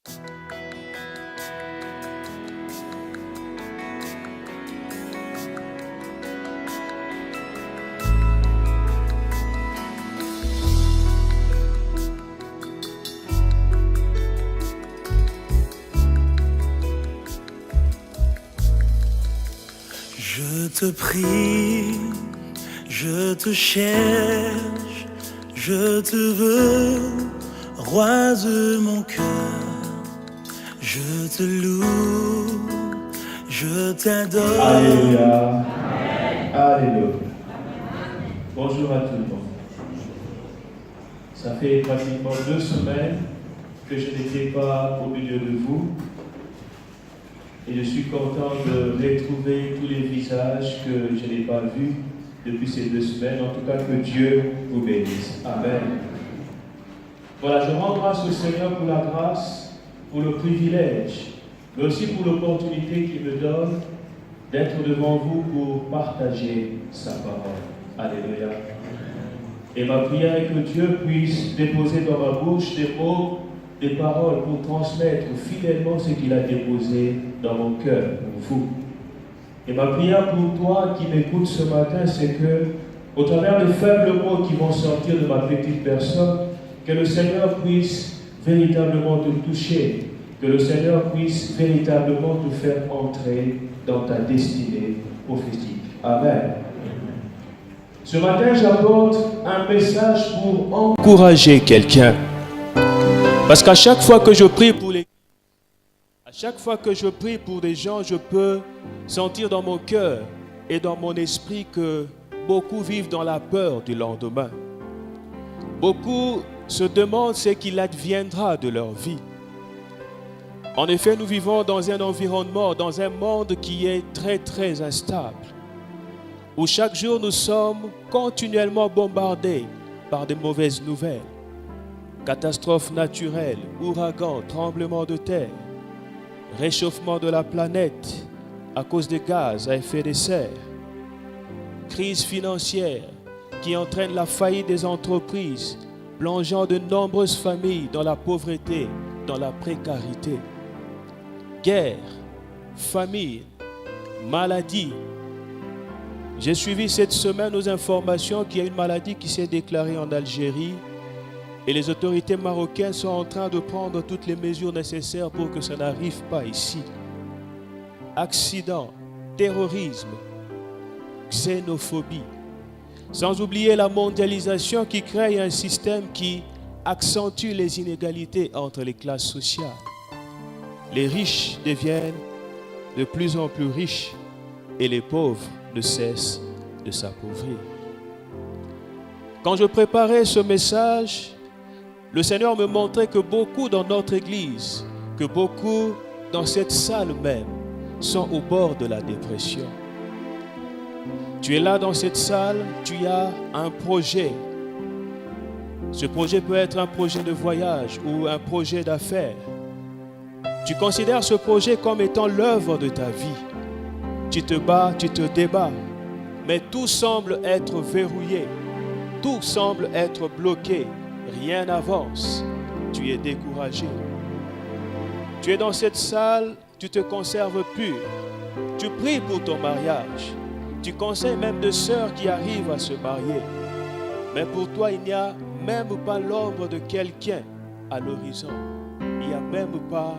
Je te prie, je te cherche, je te veux, roi de mon cœur. Je te loue, je t'adore. Alléluia. Alléluia. Bonjour à tout le monde. Ça fait pratiquement 2 semaines que je n'étais pas au milieu de vous. Et je suis content de retrouver tous les visages que je n'ai pas vus depuis ces 2 semaines. En tout cas, que Dieu vous bénisse. Amen. Voilà, je rends grâce au Seigneur pour la grâce, pour le privilège, mais aussi pour l'opportunité qu'il me donne d'être devant vous pour partager sa parole. Alléluia. Et ma prière est que Dieu puisse déposer dans ma bouche des mots, des paroles pour transmettre fidèlement ce qu'il a déposé dans mon cœur pour vous. Et ma prière pour toi qui m'écoutes ce matin, c'est que, au travers des faibles mots qui vont sortir de ma petite personne, que le Seigneur puisse véritablement te toucher, que le Seigneur puisse véritablement te faire entrer dans ta destinée prophétique. Amen. Ce matin, j'apporte un message pour encourager quelqu'un. Parce qu'à chaque fois que je prie pour les... À chaque fois que je prie pour des gens, je peux sentir dans mon cœur et dans mon esprit que beaucoup vivent dans la peur du lendemain. Beaucoup se demandent ce qu'il adviendra de leur vie. En effet, nous vivons dans un environnement, dans un monde qui est très très instable, où chaque jour nous sommes continuellement bombardés par de mauvaises nouvelles. Catastrophes naturelles, ouragans, tremblements de terre, réchauffement de la planète à cause des gaz à effet de serre, crise financière qui entraîne la faillite des entreprises, plongeant de nombreuses familles dans la pauvreté, dans la précarité. Guerre, famine, maladie. J'ai suivi cette semaine aux informations qu'il y a une maladie qui s'est déclarée en Algérie et les autorités marocaines sont en train de prendre toutes les mesures nécessaires pour que ça n'arrive pas ici. Accidents, terrorisme, xénophobie. Sans oublier la mondialisation qui crée un système qui accentue les inégalités entre les classes sociales. Les riches deviennent de plus en plus riches et les pauvres ne cessent de s'appauvrir. Quand je préparais ce message, le Seigneur me montrait que beaucoup dans notre église, que beaucoup dans cette salle même, sont au bord de la dépression. Tu es là dans cette salle, tu as un projet. Ce projet peut être un projet de voyage ou un projet d'affaires. Tu considères ce projet comme étant l'œuvre de ta vie. Tu te bats, tu te débats, mais tout semble être verrouillé, tout semble être bloqué, rien n'avance, tu es découragé. Tu es dans cette salle, tu te conserves pur, tu pries pour ton mariage, tu conseilles même de sœurs qui arrivent à se marier, mais pour toi il n'y a même pas l'ombre de quelqu'un à l'horizon, il n'y a même pas,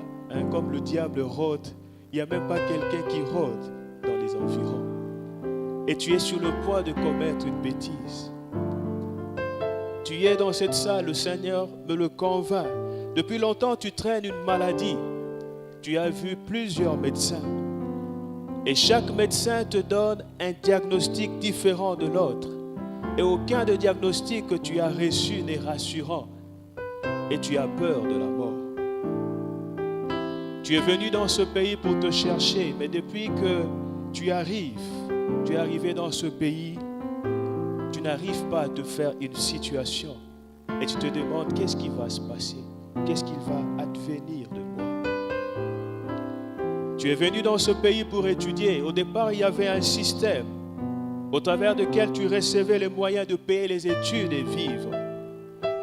comme le diable rôde, il n'y a même pas quelqu'un qui rôde dans les environs. Et tu es sur le point de commettre une bêtise. Tu es dans cette salle, le Seigneur me le convainc. Depuis longtemps, tu traînes une maladie. Tu as vu plusieurs médecins. Et chaque médecin te donne un diagnostic différent de l'autre. Et aucun des diagnostics que tu as reçus n'est rassurant. Et tu as peur de la mort. Tu es venu dans ce pays pour te chercher, mais depuis que tu es arrivé dans ce pays, tu n'arrives pas à te faire une situation. Et tu te demandes qu'est-ce qui va se passer, qu'est-ce qu'il va advenir de moi. Tu es venu dans ce pays pour étudier. Au départ, il y avait un système au travers duquel tu recevais les moyens de payer les études et vivre.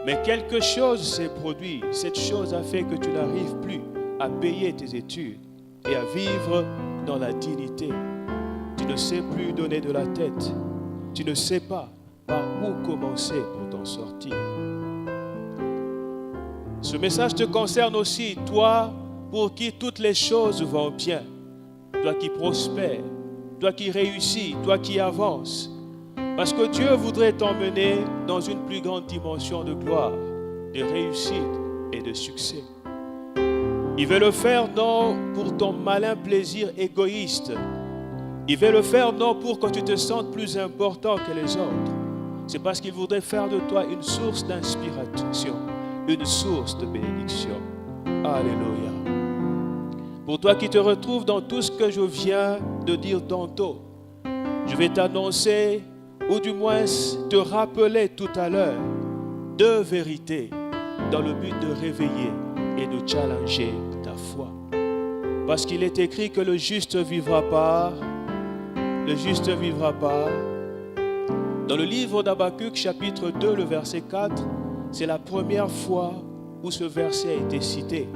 Mais quelque chose s'est produit. Cette chose a fait que tu n'arrives plus à payer tes études et à vivre dans la dignité. Tu ne sais plus donner de la tête. Tu ne sais pas par où commencer pour t'en sortir. Ce message te concerne aussi, toi, pour qui toutes les choses vont bien. Toi qui prospères, toi qui réussis, toi qui avances. Parce que Dieu voudrait t'emmener dans une plus grande dimension de gloire, de réussite et de succès. Il veut le faire non pour ton malin plaisir égoïste. Il veut le faire non pour que tu te sentes plus important que les autres. C'est parce qu'il voudrait faire de toi une source d'inspiration, une source de bénédiction. Alléluia. Pour toi qui te retrouves dans tout ce que je viens de dire tantôt, je vais t'annoncer, ou du moins te rappeler tout à l'heure, 2 vérités dans le but de réveiller et de challenger ta foi. Parce qu'il est écrit que le juste vivra par. Dans le livre d'Habakkuk, chapitre 2, le verset 4, c'est la première fois où ce verset a été cité.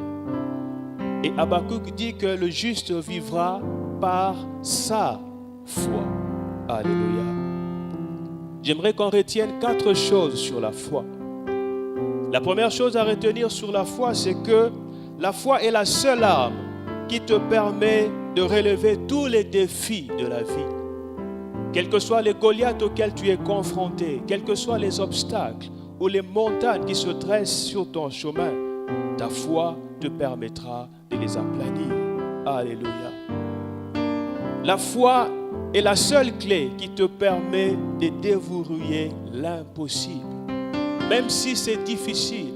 Et Habakkuk dit que le juste vivra par sa foi. Alléluia. J'aimerais qu'on retienne 4 choses sur la foi. La première chose à retenir sur la foi, c'est que la foi est la seule arme qui te permet de relever tous les défis de la vie. Quels que soient les Goliaths auxquels tu es confronté, quels que soient les obstacles ou les montagnes qui se dressent sur ton chemin, ta foi te permettra de les aplanir. Alléluia. La foi est la seule clé qui te permet de déverrouiller l'impossible. Même si c'est difficile,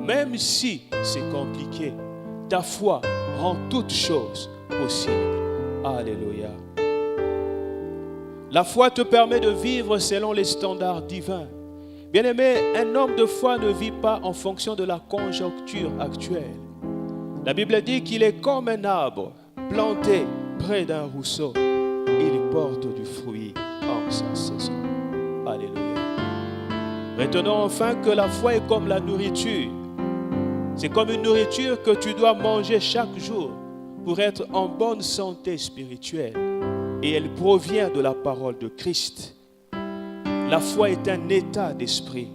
même si c'est compliqué, ta foi rend toutes choses possibles. Alléluia. La foi te permet de vivre selon les standards divins. Bien-aimé, un homme de foi ne vit pas en fonction de la conjoncture actuelle. La Bible dit qu'il est comme un arbre planté près d'un ruisseau. Il porte du fruit en sa saison. Alléluia. Retenons enfin que la foi est comme la nourriture. C'est comme une nourriture que tu dois manger chaque jour pour être en bonne santé spirituelle. Et elle provient de la parole de Christ. La foi est un état d'esprit.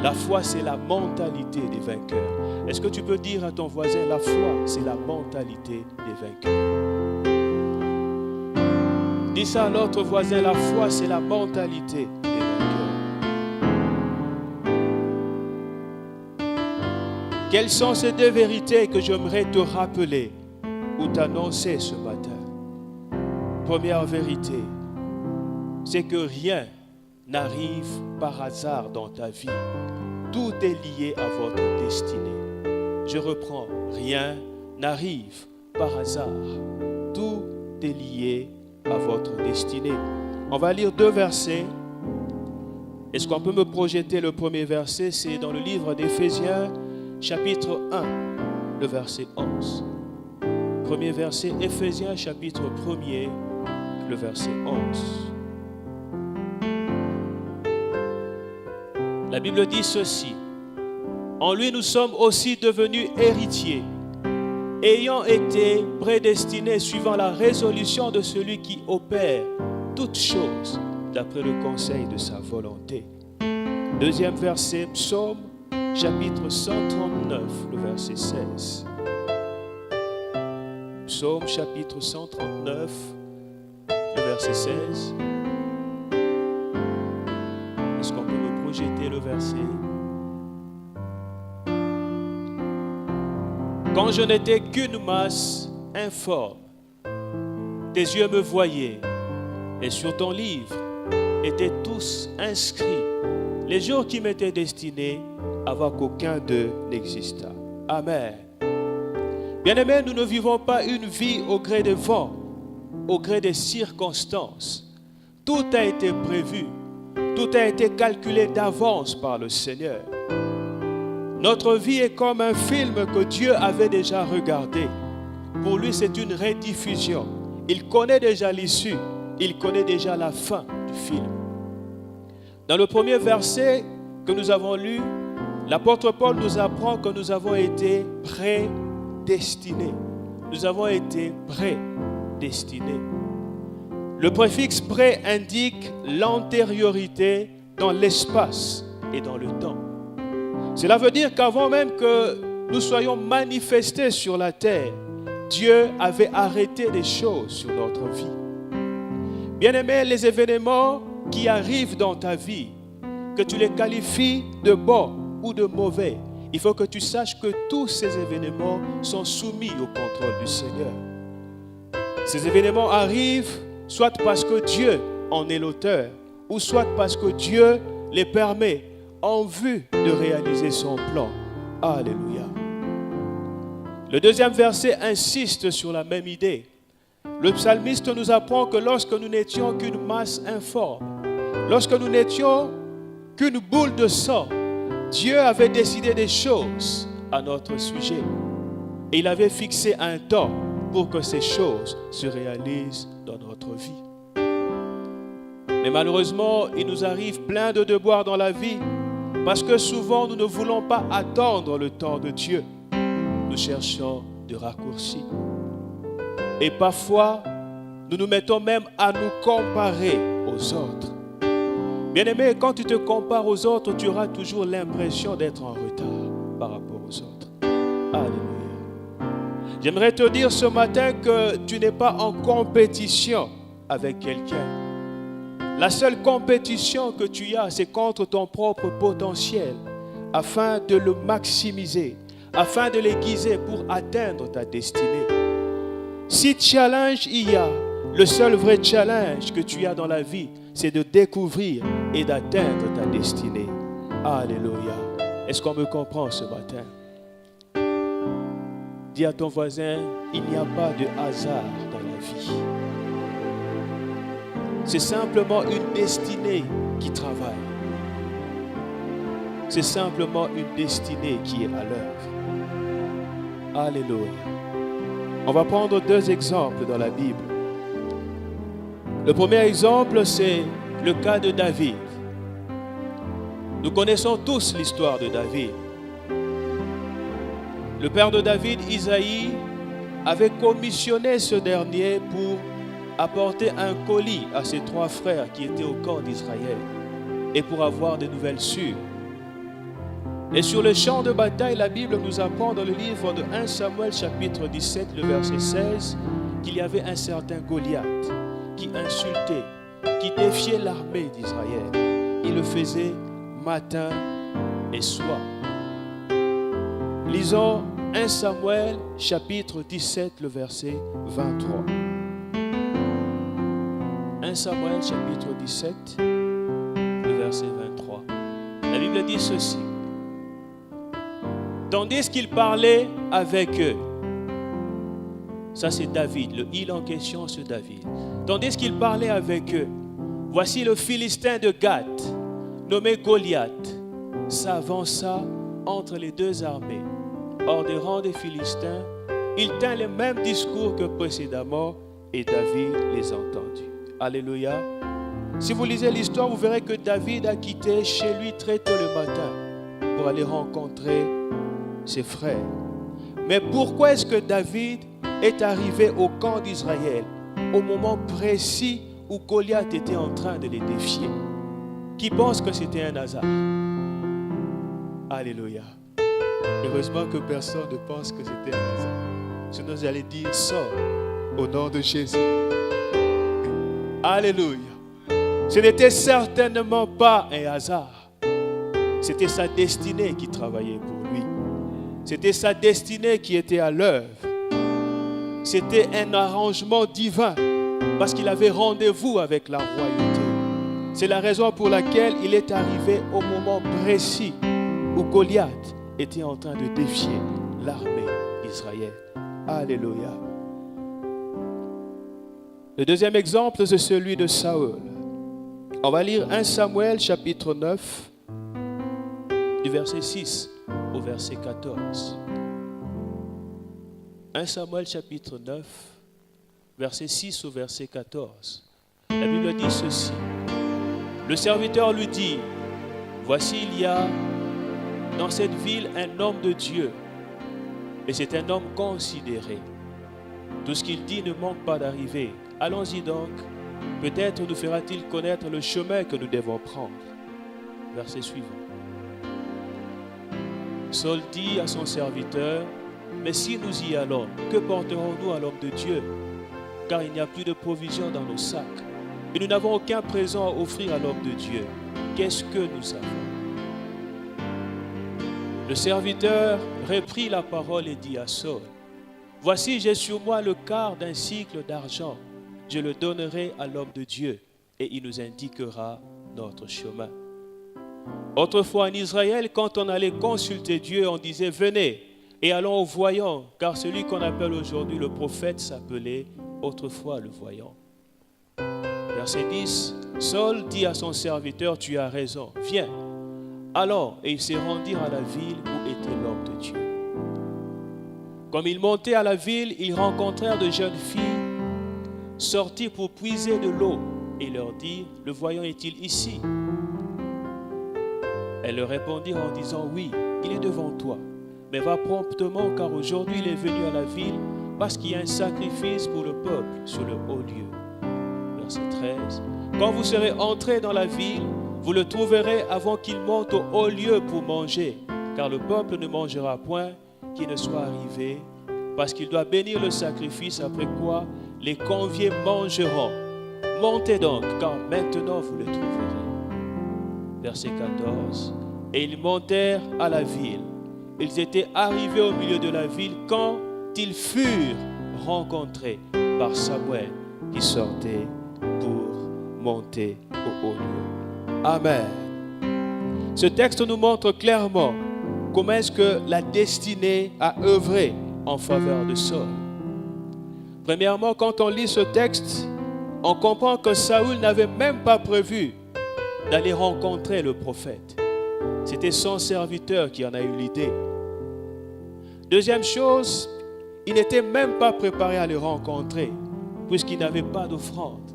La foi, c'est la mentalité des vainqueurs. Est-ce que tu peux dire à ton voisin, la foi, c'est la mentalité des vainqueurs? Dis ça à l'autre voisin, la foi, c'est la mentalité des vainqueurs. Quelles sont ces 2 vérités que j'aimerais te rappeler ou t'annoncer ce matin? Première vérité, c'est que rien n'arrive par hasard dans ta vie. Tout est lié à votre destinée. Je reprends, rien n'arrive par hasard. Tout est lié à votre destinée. On va lire 2 versets. Est-ce qu'on peut me projeter le premier verset? C'est dans le livre d'Éphésiens, chapitre 1, le verset 11. Premier verset, Éphésiens, chapitre 1er, le verset 11. La Bible dit ceci: en lui nous sommes aussi devenus héritiers, ayant été prédestinés suivant la résolution de celui qui opère toutes choses d'après le conseil de sa volonté. Deuxième verset, Psaume, chapitre 139, le verset 16. Psaume, chapitre 139, le verset 16. Est-ce qu'on peut me projeter le verset? Quand je n'étais qu'une masse informe, tes yeux me voyaient, et sur ton livre étaient tous inscrits les jours qui m'étaient destinés avant qu'aucun d'eux n'existât. Amen. Bien-aimés, nous ne vivons pas une vie au gré des vents, au gré des circonstances. Tout a été prévu, tout a été calculé d'avance par le Seigneur. Notre vie est comme un film que Dieu avait déjà regardé. Pour lui, c'est une rediffusion. Il connaît déjà l'issue, il connaît déjà la fin du film. Dans le premier verset que nous avons lu, L'apôtre Paul nous apprend que nous avons été prédestinés. Nous avons été prédestinés. Le préfixe pré indique l'antériorité dans l'espace et dans le temps. Cela veut dire qu'avant même que nous soyons manifestés sur la terre, Dieu avait arrêté des choses sur notre vie. Bien-aimé, les événements qui arrivent dans ta vie, que tu les qualifies de bons ou de mauvais, il faut que tu saches que tous ces événements sont soumis au contrôle du Seigneur. Ces événements arrivent soit parce que Dieu en est l'auteur, ou soit parce que Dieu les permet en vue de réaliser son plan. Alléluia. Le deuxième verset insiste sur la même idée. Le psalmiste nous apprend que lorsque nous n'étions qu'une masse informe, lorsque nous n'étions qu'une boule de sang, Dieu avait décidé des choses à notre sujet. Et il avait fixé un temps pour que ces choses se réalisent dans notre vie. Mais malheureusement, il nous arrive plein de devoirs dans la vie parce que souvent nous ne voulons pas attendre le temps de Dieu. Nous cherchons des raccourcis. Et parfois, nous nous mettons même à nous comparer aux autres. Bien-aimé, quand tu te compares aux autres, tu auras toujours l'impression d'être en retard par rapport aux autres. Alléluia. J'aimerais te dire ce matin que tu n'es pas en compétition avec quelqu'un. La seule compétition que tu as, c'est contre ton propre potentiel, afin de le maximiser, afin de l'aiguiser pour atteindre ta destinée. Si challenge il y a, le seul vrai challenge que tu as dans la vie, c'est de découvrir et d'atteindre ta destinée. Alléluia. Est-ce qu'on me comprend ce matin? Dis à ton voisin, il n'y a pas de hasard dans la vie. C'est simplement une destinée qui travaille. C'est simplement une destinée qui est à l'œuvre. Alléluia. On va prendre deux exemples dans la Bible. Le premier exemple, c'est le cas de David. Nous connaissons tous l'histoire de David. Le père de David, Isaïe, avait commissionné ce dernier pour apporter un colis à ses trois frères qui étaient au camp d'Israël et pour avoir des nouvelles sûres. Et sur le champ de bataille, la Bible nous apprend dans le livre de 1 Samuel chapitre 17, le verset 16, qu'il y avait un certain Goliath qui insultait, qui défiait l'armée d'Israël. Il le faisait matin et soir. Lisons 1 Samuel chapitre 17, le verset 23. 1 Samuel chapitre 17, le verset 23. La Bible dit ceci. Tandis qu'il parlait avec eux, ça c'est David, le il en question c'est David. Tandis qu'il parlait avec eux, voici le Philistin de Gath, nommé Goliath, s'avança entre les deux armées. Hors des rangs des Philistins, il tint les mêmes discours que précédemment et David les entendit. Alléluia. Si vous lisez l'histoire, vous verrez que David a quitté chez lui très tôt le matin pour aller rencontrer ses frères. Mais pourquoi est-ce que David est arrivé au camp d'Israël au moment précis où Goliath était en train de les défier? Qui pense que c'était un hasard? Alléluia. Heureusement que personne ne pense que c'était un hasard. Sinon j'allais dire sors au nom de Jésus. Alléluia. Ce n'était certainement pas un hasard. C'était sa destinée qui travaillait pour lui. C'était sa destinée qui était à l'œuvre. C'était un arrangement divin parce qu'il avait rendez-vous avec la royauté. C'est la raison pour laquelle il est arrivé au moment précis où Goliath était en train de défier l'armée d'Israël. Alléluia. Le deuxième exemple, c'est celui de Saül. On va lire 1 Samuel chapitre 9, du verset 6 au verset 14. 1 Samuel chapitre 9, verset 6 au verset 14. La Bible dit ceci. Le serviteur lui dit, voici il y a dans cette ville un homme de Dieu. Et c'est un homme considéré. Tout ce qu'il dit ne manque pas d'arriver. Allons-y donc. Peut-être nous fera-t-il connaître le chemin que nous devons prendre. Verset suivant. Saul dit à son serviteur, « Mais si nous y allons, que porterons-nous à l'homme de Dieu? Car il n'y a plus de provisions dans nos sacs. Et nous n'avons aucun présent à offrir à l'homme de Dieu. Qu'est-ce que nous avons ?» Le serviteur reprit la parole et dit à Saul, « Voici, j'ai sur moi le quart d'un cycle d'argent. Je le donnerai à l'homme de Dieu et il nous indiquera notre chemin. » Autrefois en Israël, quand on allait consulter Dieu, on disait « Venez et allons au voyant, car celui qu'on appelle aujourd'hui le prophète s'appelait autrefois le voyant. » Verset 10, Saul dit à son serviteur « Tu as raison, viens. » Alors, et ils se rendirent à la ville où était l'homme de Dieu. Comme ils montaient à la ville, ils rencontrèrent de jeunes filles sorties pour puiser de l'eau et leur dirent, « Le voyant est-il ici ?» Elles leur répondirent en disant, « Oui, il est devant toi. Mais va promptement, car aujourd'hui il est venu à la ville parce qu'il y a un sacrifice pour le peuple sur le haut lieu. » Verset 13. « Quand vous serez entrés dans la ville, vous le trouverez avant qu'il monte au haut lieu pour manger, car le peuple ne mangera point qu'il ne soit arrivé, parce qu'il doit bénir le sacrifice, après quoi les conviés mangeront. Montez donc, car maintenant vous le trouverez. » Verset 14. Et ils montèrent à la ville. Ils étaient arrivés au milieu de la ville quand ils furent rencontrés par Samuel qui sortait pour monter au haut lieu. Amen. Ce texte nous montre clairement comment est-ce que la destinée a œuvré en faveur de Saul. Premièrement, quand on lit ce texte, on comprend que Saül n'avait même pas prévu d'aller rencontrer le prophète. C'était son serviteur qui en a eu l'idée. Deuxième chose, il n'était même pas préparé à le rencontrer, puisqu'il n'avait pas d'offrande.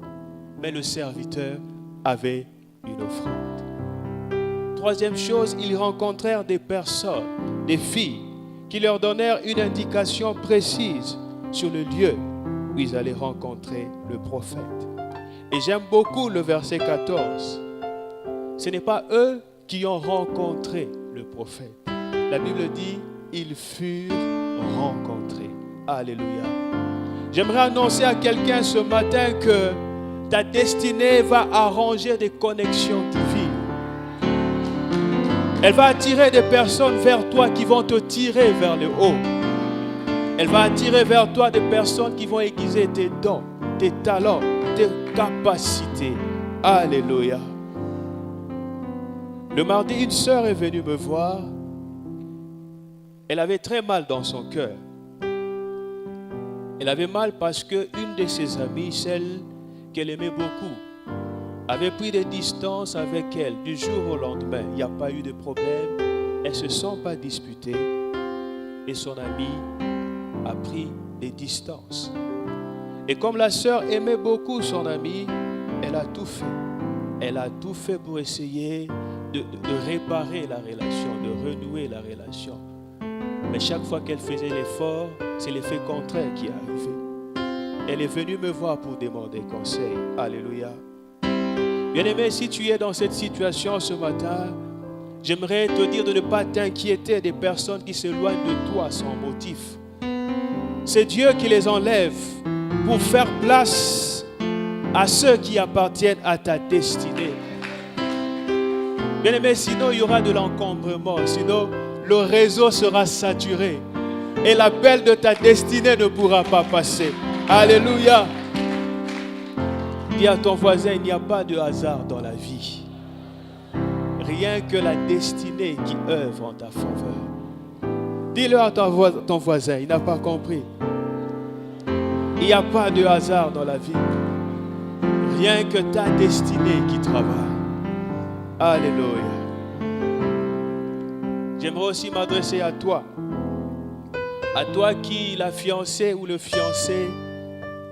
Mais le serviteur avait une offrande. Troisième chose, ils rencontrèrent des personnes, des filles, qui leur donnèrent une indication précise sur le lieu où ils allaient rencontrer le prophète. Et j'aime beaucoup le verset 14. Ce n'est pas eux qui ont rencontré le prophète. La Bible dit, ils furent rencontrés. Alléluia. J'aimerais annoncer à quelqu'un ce matin que ta destinée va arranger des connexions divines. Elle va attirer des personnes vers toi qui vont te tirer vers le haut. Elle va attirer vers toi des personnes qui vont aiguiser tes dons, tes talents, tes capacités. Alléluia. Le mardi, une sœur est venue me voir. Elle avait très mal dans son cœur. Elle avait mal parce qu'une de ses amies, celle qu'elle aimait beaucoup, avait pris des distances avec elle du jour au lendemain. Il n'y a pas eu de problème. Elles ne se sont pas disputées. Et son amie a pris des distances. Et comme la sœur aimait beaucoup son amie, elle a tout fait. Elle a tout fait pour essayer de réparer la relation, de renouer la relation. Mais chaque fois qu'elle faisait l'effort, c'est l'effet contraire qui est arrivé. Elle est venue me voir pour demander conseil. Alléluia. Bien-aimé, si tu es dans cette situation ce matin, j'aimerais te dire de ne pas t'inquiéter des personnes qui s'éloignent de toi sans motif. C'est Dieu qui les enlève pour faire place à ceux qui appartiennent à ta destinée. Bien-aimé, sinon il y aura de l'encombrement, sinon le réseau sera saturé et l'appel de ta destinée ne pourra pas passer. Alléluia. Dis à ton voisin, il n'y a pas de hasard dans la vie. Rien que la destinée qui œuvre en ta faveur. Dis-le à ton voisin, il n'a pas compris. Il n'y a pas de hasard dans la vie. Rien que ta destinée qui travaille. Alléluia. J'aimerais aussi m'adresser à toi. À toi qui, la fiancée ou le fiancé,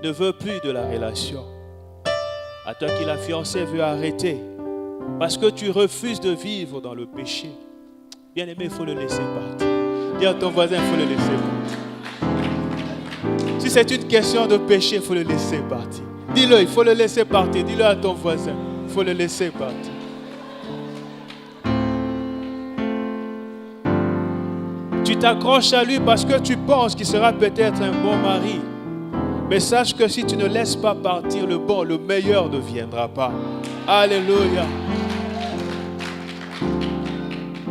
ne veut plus de la relation. À toi qui, la fiancée, veut arrêter. Parce que tu refuses de vivre dans le péché. Bien-aimé, il faut le laisser partir. Dis à ton voisin, il faut le laisser partir. Si c'est une question de péché, il faut le laisser partir. Dis-le, il faut le laisser partir. Dis-le à ton voisin, il faut le laisser partir. Tu t'accroches à lui parce que tu penses qu'il sera peut-être un bon mari. Mais sache que si tu ne laisses pas partir le bon, le meilleur ne viendra pas. Alléluia.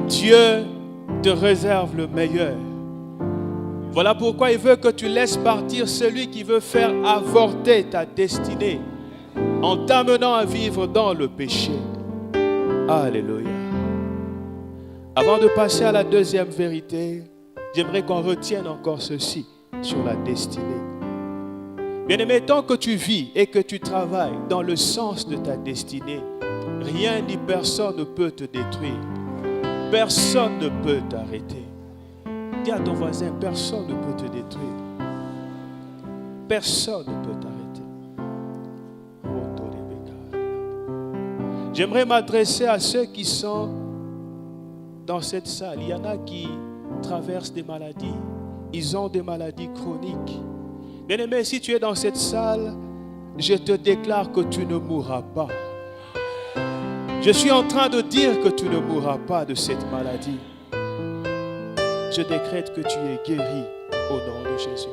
Dieu te réserve le meilleur. Voilà pourquoi il veut que tu laisses partir celui qui veut faire avorter ta destinée en t'amenant à vivre dans le péché. Alléluia. Avant de passer à la deuxième vérité, j'aimerais qu'on retienne encore ceci sur la destinée. Bien-aimé, tant que tu vis et que tu travailles dans le sens de ta destinée, rien ni personne ne peut te détruire. Personne ne peut t'arrêter. Dis à ton voisin, personne ne peut te détruire. Personne ne peut t'arrêter. J'aimerais m'adresser à ceux qui sont dans cette salle. Il y en a qui traversent des maladies. Ils ont des maladies chroniques. Bien-aimé, si tu es dans cette salle, je te déclare que tu ne mourras pas. Je suis en train de dire que tu ne mourras pas de cette maladie. Je décrète que tu es guéri au nom de Jésus.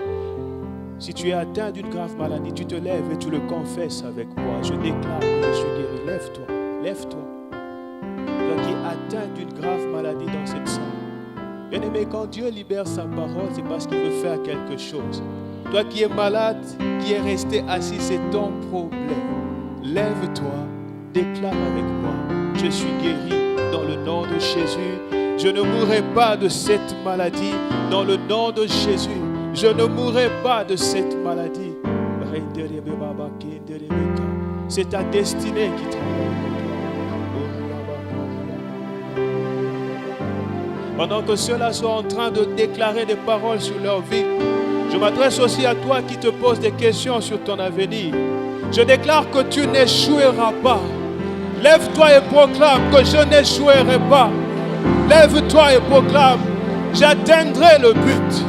Si tu es atteint d'une grave maladie, tu te lèves et tu le confesses avec moi. Je déclare que je suis guéri. Lève-toi, lève-toi. Toi qui es atteint d'une grave maladie dans cette salle. Bien-aimé, quand Dieu libère sa parole, c'est parce qu'il veut faire quelque chose. Toi qui es malade, qui es resté assis, c'est ton problème. Lève-toi, déclare avec moi, je suis guéri dans le nom de Jésus. Je ne mourrai pas de cette maladie dans le nom de Jésus. Je ne mourrai pas de cette maladie. C'est ta destinée qui travaille. Pendant que ceux-là sont en train de déclarer des paroles sur leur vie, je m'adresse aussi à toi qui te poses des questions sur ton avenir. Je déclare que tu n'échoueras pas. Lève-toi et proclame que je n'échouerai pas. Lève-toi et proclame, j'atteindrai le but.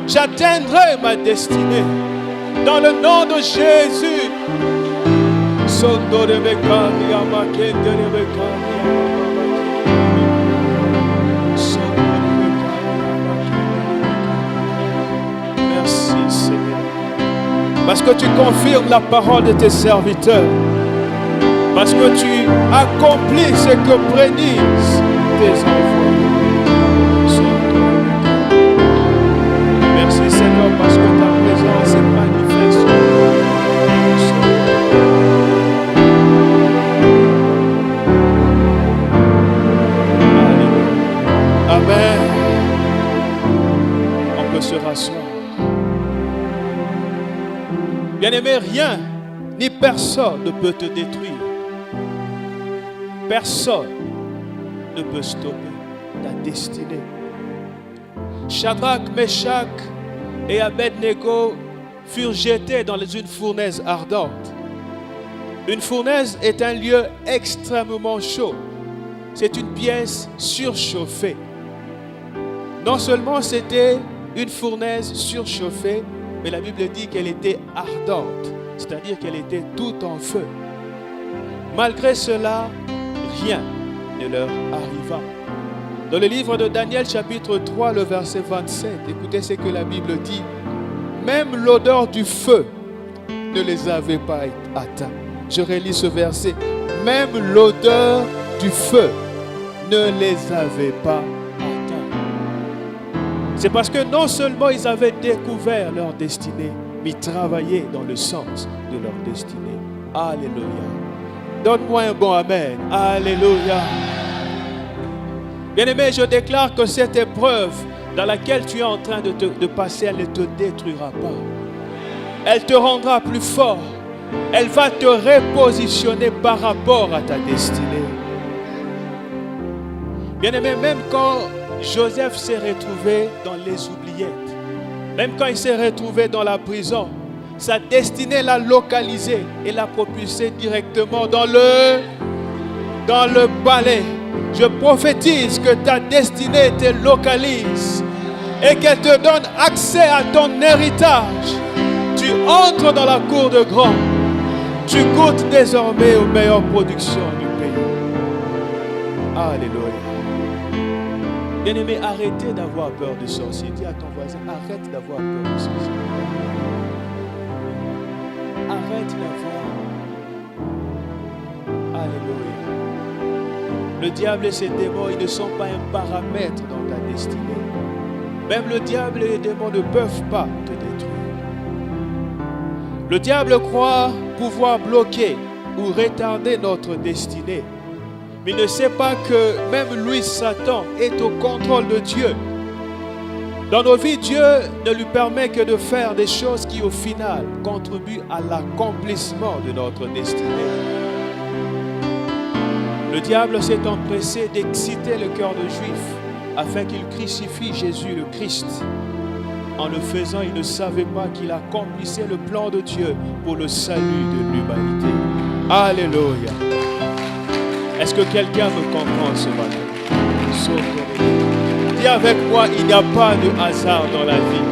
J'atteindrai ma destinée. Dans le nom de Jésus. Merci Seigneur. Parce que tu confirmes la parole de tes serviteurs. Parce que tu accomplis ce que prédisent tes enfants. Merci Seigneur parce que ta présence est manifeste. Amen. On peut se rasseoir. Bien-aimé, rien ni personne ne peut te détruire. Personne ne peut stopper ta destinée. Shadrach, Meshach et Abednego furent jetés dans une fournaise ardente. Une fournaise est un lieu extrêmement chaud. C'est une pièce surchauffée. Non seulement c'était une fournaise surchauffée, mais la Bible dit qu'elle était ardente, c'est-à-dire qu'elle était tout en feu. Malgré cela, rien ne leur arriva. Dans le livre de Daniel, chapitre 3, le verset 27, écoutez ce que la Bible dit. Même l'odeur du feu ne les avait pas atteints. Je relis ce verset. Même l'odeur du feu ne les avait pas atteints. C'est parce que non seulement ils avaient découvert leur destinée, mais ils travaillaient dans le sens de leur destinée. Alléluia. Donne-moi un bon amen. Alléluia. Bien-aimé, je déclare que cette épreuve dans laquelle tu es en train de passer, elle ne te détruira pas. Elle te rendra plus fort. Elle va te repositionner par rapport à ta destinée. Bien-aimé, même quand Joseph s'est retrouvé dans les oubliettes, même quand il s'est retrouvé dans la prison, sa destinée l'a localisé et l'a propulsé directement dans le palais. Je prophétise que ta destinée te localise et qu'elle te donne accès à ton héritage. Tu entres dans la cour de grand. Tu goûtes désormais aux meilleures productions du pays. Alléluia. Bien-aimé, arrêtez d'avoir peur du sorcier. Dis à ton voisin, arrête d'avoir peur du sorcier. Arrête d'avoir. Alléluia. Le diable et ses démons, ils ne sont pas un paramètre dans ta destinée. Même le diable et les démons ne peuvent pas te détruire. Le diable croit pouvoir bloquer ou retarder notre destinée. Mais il ne sait pas que même lui, Satan, est au contrôle de Dieu. Dans nos vies, Dieu ne lui permet que de faire des choses qui, au final, contribuent à l'accomplissement de notre destinée. Le diable s'est empressé d'exciter le cœur de Juifs afin qu'il crucifie Jésus le Christ. En le faisant, il ne savait pas qu'il accomplissait le plan de Dieu pour le salut de l'humanité. Alléluia. Est-ce que quelqu'un me comprend ce matin? Dis avec moi, il n'y a pas de hasard dans la vie.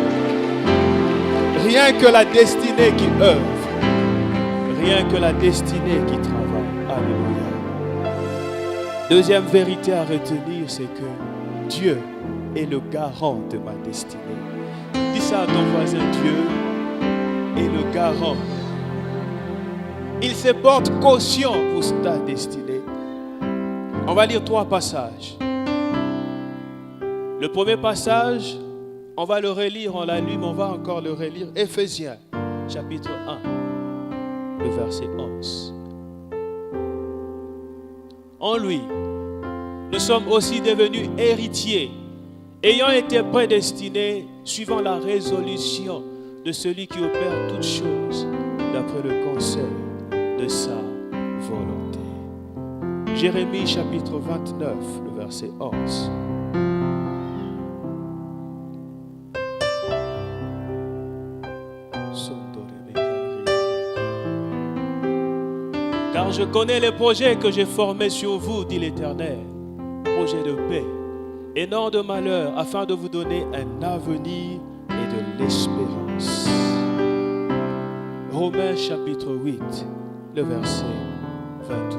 Rien que la destinée qui œuvre. Rien que la destinée qui travaille. Alléluia. Deuxième vérité à retenir, c'est que Dieu est le garant de ma destinée. Dis ça à ton voisin, Dieu est le garant. Il se porte caution pour ta destinée. On va lire 3 passages. Le premier passage, on va le relire, on l'a lu, mais on va encore le relire. Éphésiens, chapitre 1, le verset 11. En lui, nous sommes aussi devenus héritiers, ayant été prédestinés, suivant la résolution de celui qui opère toutes choses, d'après le conseil de sa volonté. Jérémie chapitre 29, le verset 11. Car je connais les projets que j'ai formés sur vous, dit l'Éternel, projets de paix et non de malheur, afin de vous donner un avenir et de l'espérance. Romains chapitre 8, le verset 28.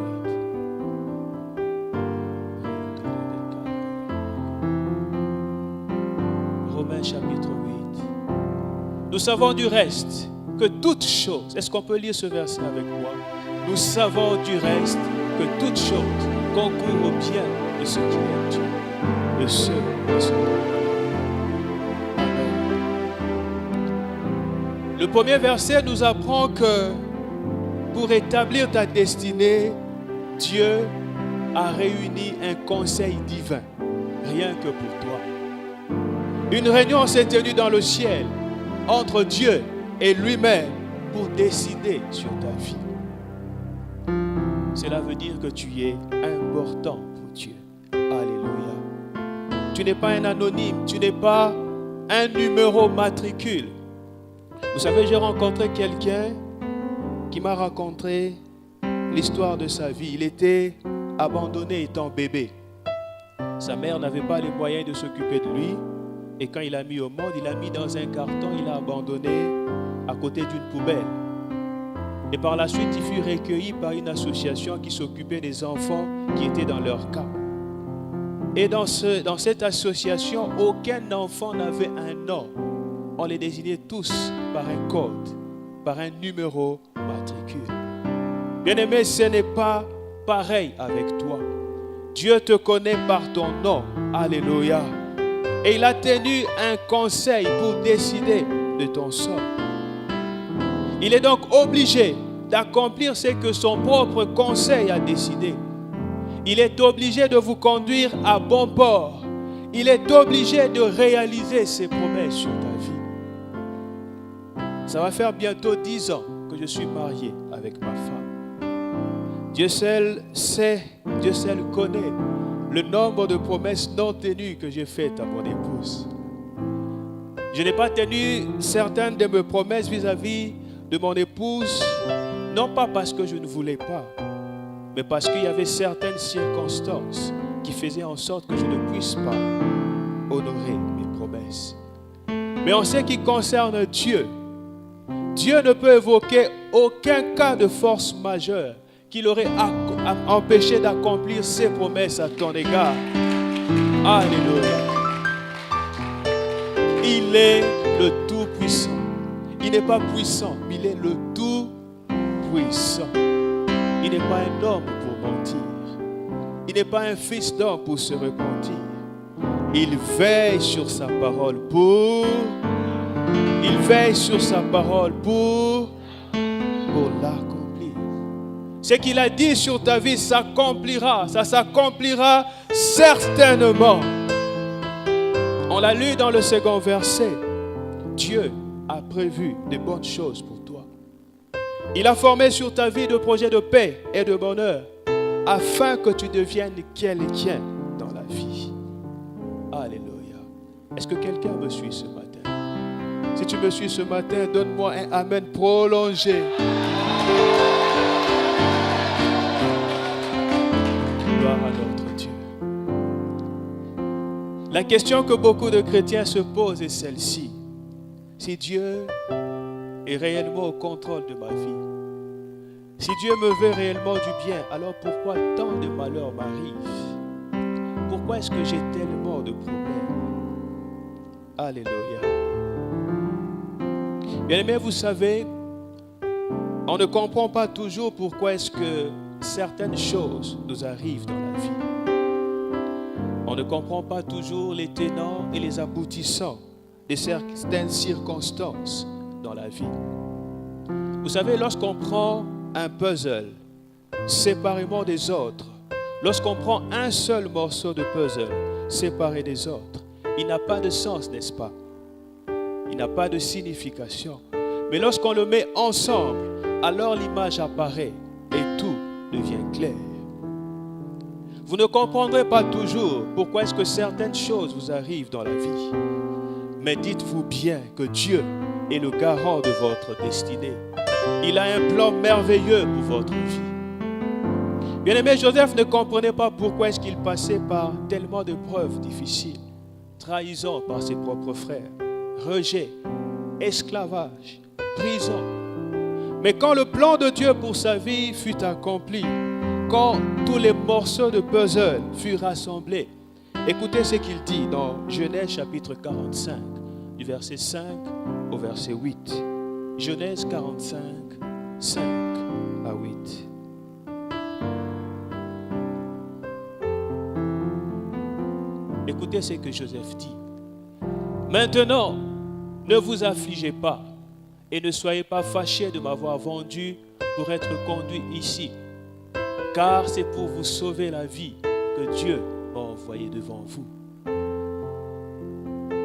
Romains chapitre 8. Nous savons du reste que toutes choses, est-ce qu'on peut lire ce verset avec moi? Nous savons du reste que toutes choses concourent au bien de ceux qui aiment Dieu, de ceux qui sont Amen. Le premier verset nous apprend que pour établir ta destinée, Dieu a réuni un conseil divin, rien que pour toi. Une réunion s'est tenue dans le ciel entre Dieu et lui-même pour décider sur ta vie. Cela veut dire que tu es important pour Dieu. Alléluia. Tu n'es pas un anonyme, tu n'es pas un numéro matricule. Vous savez, j'ai rencontré quelqu'un qui m'a raconté l'histoire de sa vie. Il était abandonné étant bébé. Sa mère n'avait pas les moyens de s'occuper de lui. Et quand il a mis au monde, il l'a mis dans un carton, il l'a abandonné à côté d'une poubelle. Et par la suite, il fut recueilli par une association qui s'occupait des enfants qui étaient dans leur cas. Et dans cette association, aucun enfant n'avait un nom. On les désignait tous par un code, par un numéro matricule. Bien-aimé, ce n'est pas pareil avec toi. Dieu te connaît par ton nom. Alléluia. Et il a tenu un conseil pour décider de ton sort. Il est donc obligé d'accomplir ce que son propre conseil a décidé. Il est obligé de vous conduire à bon port. Il est obligé de réaliser ses promesses sur ta vie. Ça va faire bientôt 10 ans que je suis marié avec ma femme. Dieu seul sait, Dieu seul connaît le nombre de promesses non tenues que j'ai faites à mon épouse. Je n'ai pas tenu certaines de mes promesses vis-à-vis de mon épouse, non pas parce que je ne voulais pas, mais parce qu'il y avait certaines circonstances qui faisaient en sorte que je ne puisse pas honorer mes promesses. Mais en ce qui concerne Dieu, Dieu ne peut évoquer aucun cas de force majeure qui l'aurait empêché d'accomplir ses promesses à ton égard. Alléluia. Il est le Tout-Puissant. Il n'est pas puissant, mais il est le Tout-Puissant. Il n'est pas un homme pour mentir. Il n'est pas un fils d'homme pour se repentir. Il veille sur sa parole pour l'accomplir. Ce qu'il a dit sur ta vie s'accomplira. Ça s'accomplira certainement. On l'a lu dans le second verset. Dieu a prévu de bonnes choses pour toi. Il a formé sur ta vie de projets de paix et de bonheur afin que tu deviennes quelqu'un dans la vie. Alléluia. Est-ce que quelqu'un me suit ce matin? Si tu me suis ce matin, donne-moi un amen prolongé. Gloire à notre Dieu. La question que beaucoup de chrétiens se posent est celle-ci. Si Dieu est réellement au contrôle de ma vie, si Dieu me veut réellement du bien, alors pourquoi tant de malheurs m'arrivent? Pourquoi est-ce que j'ai tellement de problèmes? Alléluia. Bien-aimés, vous savez, on ne comprend pas toujours pourquoi est-ce que certaines choses nous arrivent dans la vie. On ne comprend pas toujours les tenants et les aboutissants de certaines circonstances dans la vie. Vous savez, lorsqu'on prend un puzzle séparément des autres, lorsqu'on prend un seul morceau de puzzle séparé des autres, il n'a pas de sens, n'est-ce pas? Il n'a pas de signification. Mais lorsqu'on le met ensemble, alors l'image apparaît et tout devient clair. Vous ne comprendrez pas toujours pourquoi est-ce que certaines choses vous arrivent dans la vie. Mais dites-vous bien que Dieu est le garant de votre destinée. Il a un plan merveilleux pour votre vie. Bien-aimé, Joseph ne comprenait pas pourquoi est-ce qu'il passait par tellement d'épreuves difficiles. Trahison par ses propres frères, rejet, esclavage, prison. Mais quand le plan de Dieu pour sa vie fut accompli, quand tous les morceaux de puzzle furent rassemblés, écoutez ce qu'il dit dans Genèse chapitre 45, du verset 5 au verset 8. Genèse 45, 5 à 8. Écoutez ce que Joseph dit. Maintenant, ne vous affligez pas et ne soyez pas fâchés de m'avoir vendu pour être conduit ici, car c'est pour vous sauver la vie que Dieu m'a envoyé devant vous.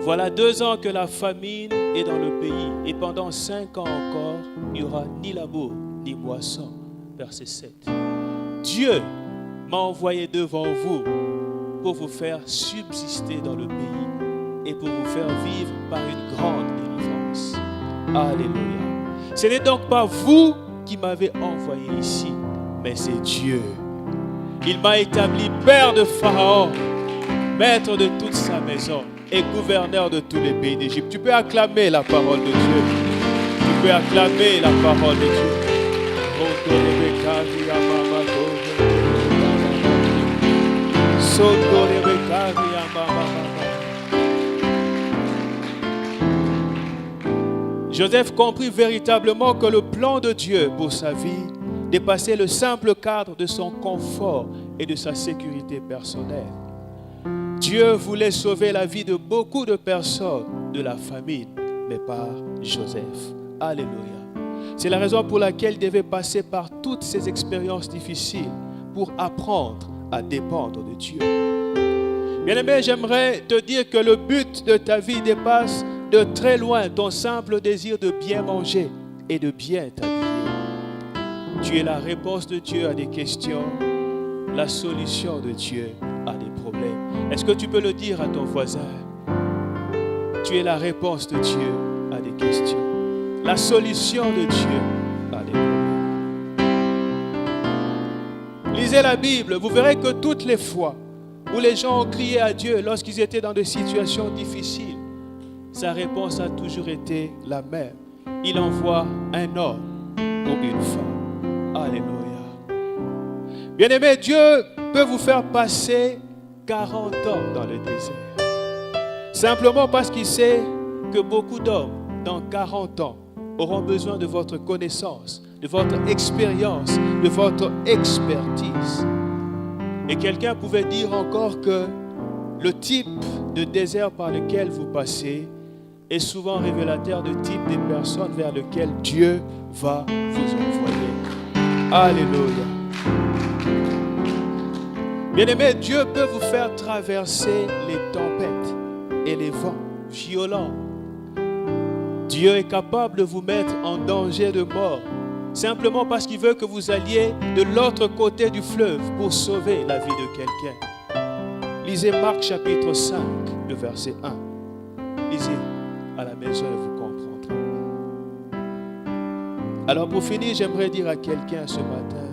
Voilà 2 ans que la famine est dans le pays, et pendant 5 ans encore, il n'y aura ni labour ni moisson. Verset 7. Dieu m'a envoyé devant vous pour vous faire subsister dans le pays et pour vous faire vivre par une grande délivrance. Alléluia. Ce n'est donc pas vous qui m'avez envoyé ici, mais c'est Dieu. Il m'a établi père de Pharaon, maître de toute sa maison et gouverneur de tous les pays d'Égypte. Tu peux acclamer la parole de Dieu. Tu peux acclamer la parole de Dieu. Joseph comprit véritablement que le plan de Dieu pour sa vie dépassait le simple cadre de son confort et de sa sécurité personnelle. Dieu voulait sauver la vie de beaucoup de personnes de la famine, mais par Joseph. Alléluia. C'est la raison pour laquelle il devait passer par toutes ces expériences difficiles pour apprendre à dépendre de Dieu. Bien-aimé, j'aimerais te dire que le but de ta vie dépasse de très loin ton simple désir de bien manger et de bien t'habiller. Tu es la réponse de Dieu à des questions, la solution de Dieu à des problèmes. Est-ce que tu peux le dire à ton voisin? Tu es la réponse de Dieu à des questions, la solution de Dieu à des problèmes. Lisez la Bible, vous verrez que toutes les fois où les gens ont crié à Dieu lorsqu'ils étaient dans des situations difficiles, sa réponse a toujours été la même. Il envoie un homme ou une femme. Alléluia. Bien-aimé, Dieu peut vous faire passer 40 ans dans le désert. Simplement parce qu'il sait que beaucoup d'hommes, dans 40 ans, auront besoin de votre connaissance, de votre expérience, de votre expertise. Et quelqu'un pouvait dire encore que le type de désert par lequel vous passez est souvent révélateur du type de personnes vers lesquelles Dieu va vous envoyer. Alléluia. Bien-aimé, Dieu peut vous faire traverser les tempêtes et les vents violents. Dieu est capable de vous mettre en danger de mort, simplement parce qu'il veut que vous alliez de l'autre côté du fleuve pour sauver la vie de quelqu'un. Lisez Marc chapitre 5, le verset 1. Lisez à la maison et vous comprendrez. Alors pour finir, j'aimerais dire à quelqu'un ce matin,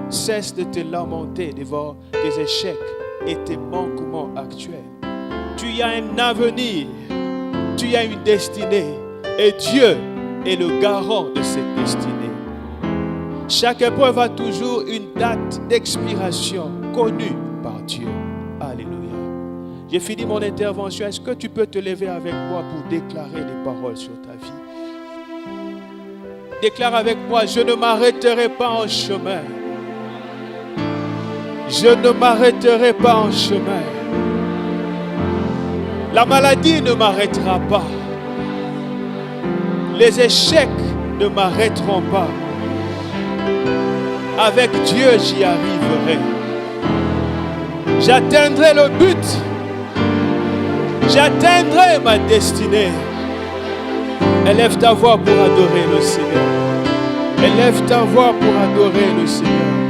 cesse de te lamenter devant tes échecs et tes manquements actuels. Tu y as un avenir, tu y as une destinée et Dieu est le garant de cette destinée. Chaque épreuve a toujours une date d'expiration connue par Dieu. Alléluia. J'ai fini mon intervention. Est-ce que tu peux te lever avec moi pour déclarer des paroles sur ta vie? Déclare avec moi, je ne m'arrêterai pas en chemin. Je ne m'arrêterai pas en chemin. La maladie ne m'arrêtera pas. Les échecs ne m'arrêteront pas. Avec Dieu, j'y arriverai. J'atteindrai le but. J'atteindrai ma destinée. Élève ta voix pour adorer le Seigneur. Élève ta voix pour adorer le Seigneur.